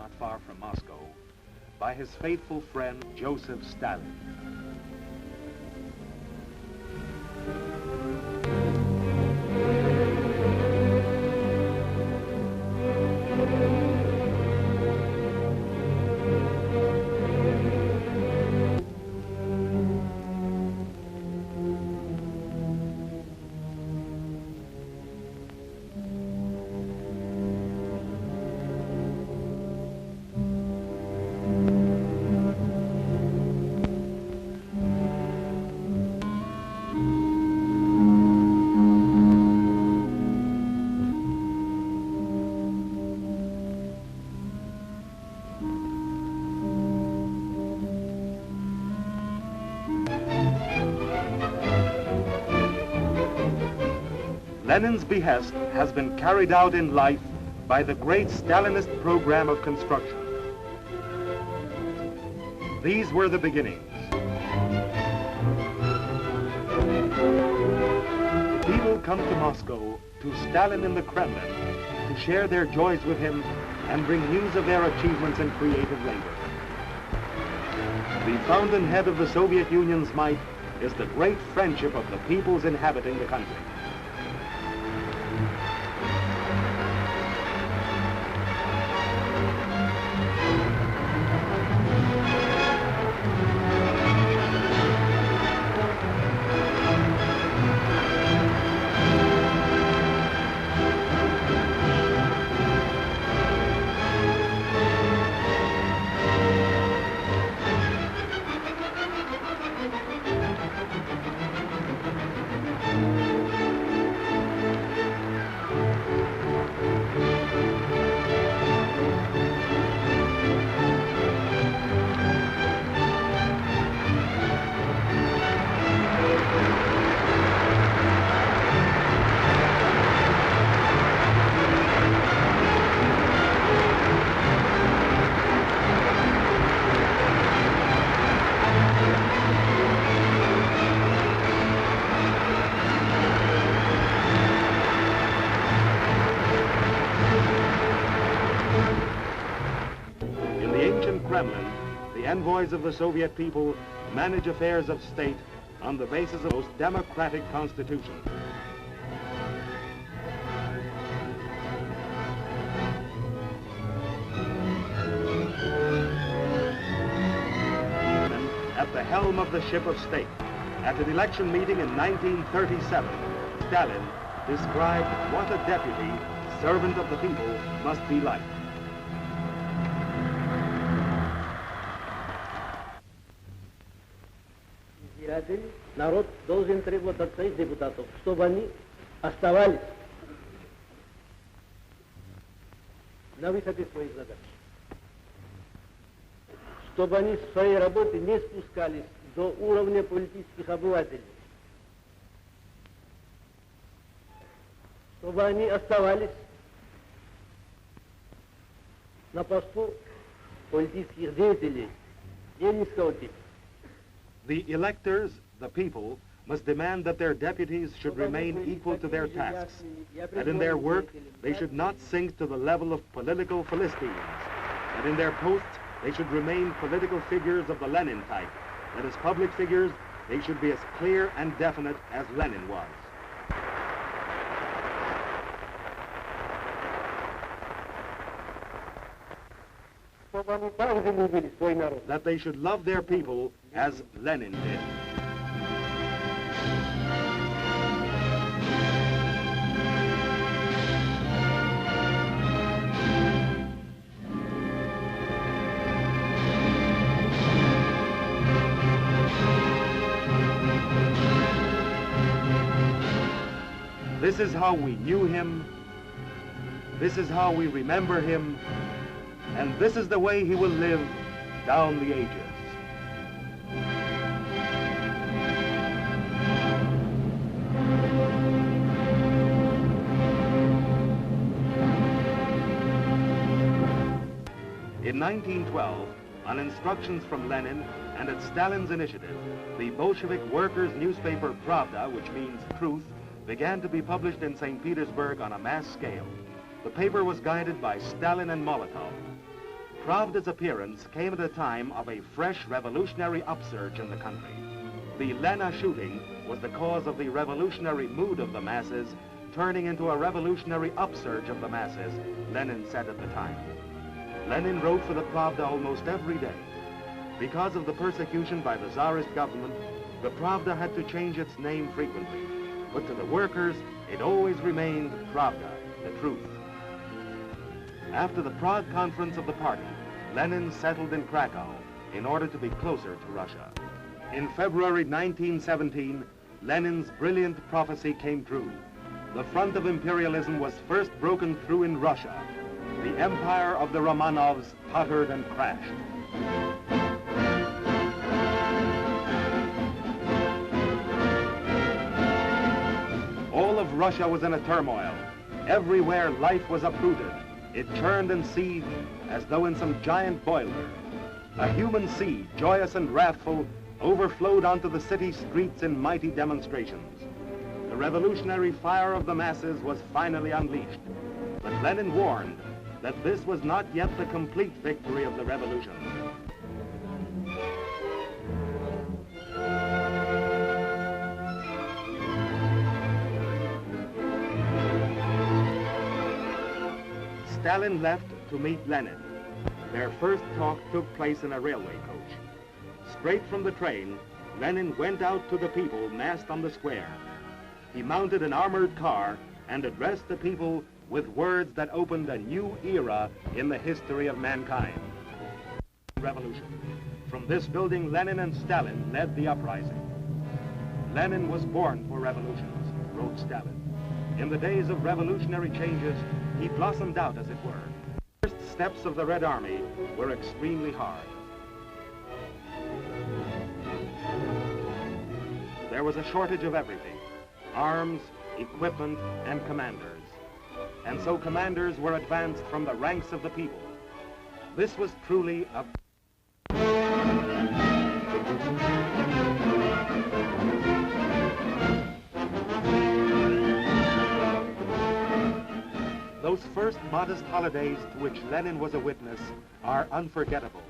not far from Moscow, by his faithful friend Joseph Stalin. Lenin's behest has been carried out in life by the great Stalinist program of construction. These were the beginnings. People come to Moscow, to Stalin in the Kremlin, to share their joys with him and bring news of their achievements in creative labor. The fountainhead of the Soviet Union's might is the great friendship of the peoples inhabiting the country. Kremlin, the envoys of the Soviet people manage affairs of state on the basis of the most democratic constitution. At the helm of the ship of state, at an election meeting in 1937, Stalin described what a deputy, servant of the people, must be like. Народ должен требовать от своих депутатов, чтобы они оставались на высоте своих задач, чтобы они в своей работе не спускались до уровня политических обывателей, чтобы они оставались на посту политических деятелей ленинского типа. The electors, the people, must demand that their deputies should remain equal to their tasks, that in their work they should not sink to the level of political Philistines, that in their posts they should remain political figures of the Lenin type, that as public figures they should be as clear and definite as Lenin was. That they should love their people as Lenin did. This is how we knew him, this is how we remember him, and this is the way he will live down the ages. In 1912, on instructions from Lenin and at Stalin's initiative, the Bolshevik workers' newspaper Pravda, which means truth, began to be published in St. Petersburg on a mass scale. The paper was guided by Stalin and Molotov. Pravda's appearance came at a time of a fresh revolutionary upsurge in the country. The Lena shooting was the cause of the revolutionary mood of the masses turning into a revolutionary upsurge of the masses, Lenin said at the time. Lenin wrote for the Pravda almost every day. Because of the persecution by the Tsarist government, the Pravda had to change its name frequently. But to the workers, it always remained Pravda, the truth. After the Prague conference of the party, Lenin settled in Krakow in order to be closer to Russia. In February 1917, Lenin's brilliant prophecy came true. The front of imperialism was first broken through in Russia. The empire of the Romanovs tottered and crashed. All of Russia was in a turmoil. Everywhere life was uprooted. It churned and seethed as though in some giant boiler. A human sea, joyous and wrathful, overflowed onto the city streets in mighty demonstrations. The revolutionary fire of the masses was finally unleashed. But Lenin warned that this was not yet the complete victory of the revolution. Stalin left to meet Lenin. Their first talk took place in a railway coach. Straight from the train, Lenin went out to the people massed on the square. He mounted an armored car and addressed the people with words that opened a new era in the history of mankind. Revolution. From this building, Lenin and Stalin led the uprising. Lenin was born for revolutions, wrote Stalin. In the days of revolutionary changes, he blossomed out, as it were. The first steps of the Red Army were extremely hard. There was a shortage of everything: arms, equipment, and commanders. And so commanders were advanced from the ranks of the people. This was truly a... Those first modest holidays to which Lenin was a witness are unforgettable.